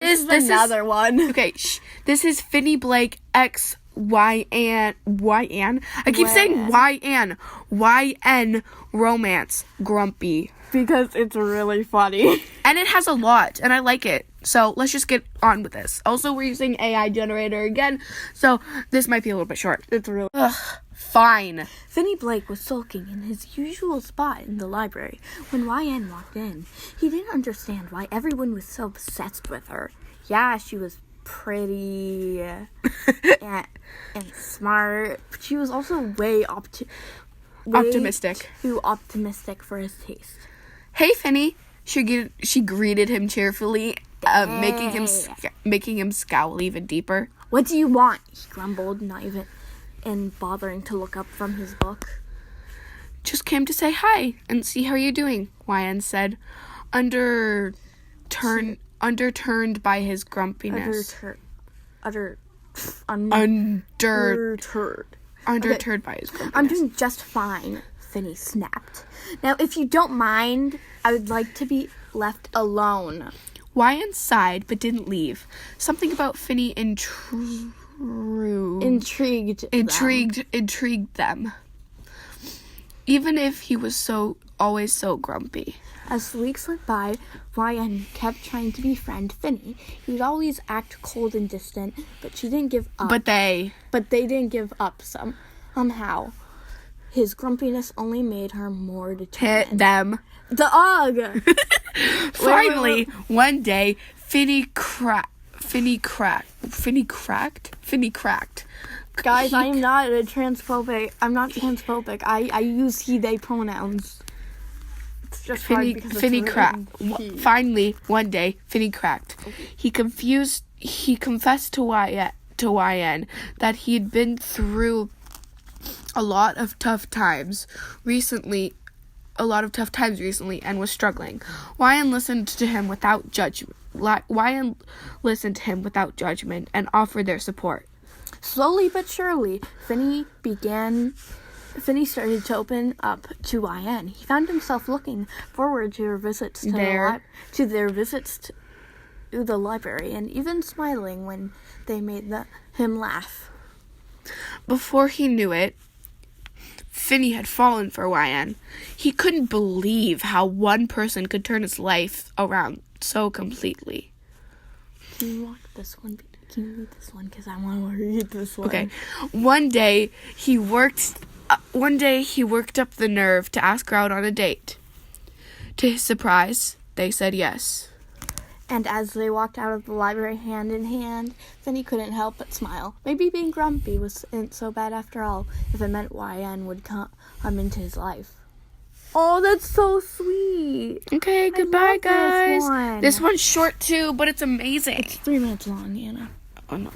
This is another one. Okay, this is Finney Blake X YN. I keep saying YN romance grumpy. Because it's really funny. And it has a lot, and I like it. So let's just get on with this. Also, we're using AI generator again, so this might be a little bit short. It's really... Fine. Finney Blake was sulking in his usual spot in the library when YN walked in. He didn't understand why everyone was so obsessed with her. Yeah, she was pretty and smart, but she was also way optimistic. Too optimistic for his taste. Hey, Finney. She greeted him cheerfully, making him scowl even deeper. What do you want? He grumbled, not even bothering to look up from his book. Just came to say hi and see how you're doing, YN said, underturned by his grumpiness. Undeterred by his grumpiness. I'm doing just fine, Finney snapped. Now, if you don't mind, I would like to be left alone. YN sighed but didn't leave. Something about Finney intrigued them. Even if he was always so grumpy. As the weeks went by, YN kept trying to befriend Finney. He would always act cold and distant, but she didn't give up. But they didn't give up somehow. His grumpiness only made her more determined. Hit them. Ugh! Finally, one day, Finney cracked. Guys, I'm not transphobic. I'm not transphobic. I use he, they pronouns. It's just Finney cracked. Finally, one day, Finney cracked. Okay. He confessed to YN that he had been through a lot of tough times recently and was struggling. YN listened to him without judgment. And offered their support. Slowly but surely, Finney started to open up to YN. He found himself looking forward to their visits to the library, and even smiling when they made him laugh. Before he knew it, Finney had fallen for YN. He couldn't believe how one person could turn his life around so completely. Can you read this one? Because I want to read this one. Okay. One day he worked up the nerve to ask her out on a date. To his surprise, they said yes. And as they walked out of the library hand in hand, Finney couldn't help but smile. Maybe being grumpy wasn't so bad after all, if it meant YN would come into his life. Oh, that's so sweet. Okay, goodbye, guys. This one's short too, but it's amazing. It's 3 minutes long, Anna. Oh, no.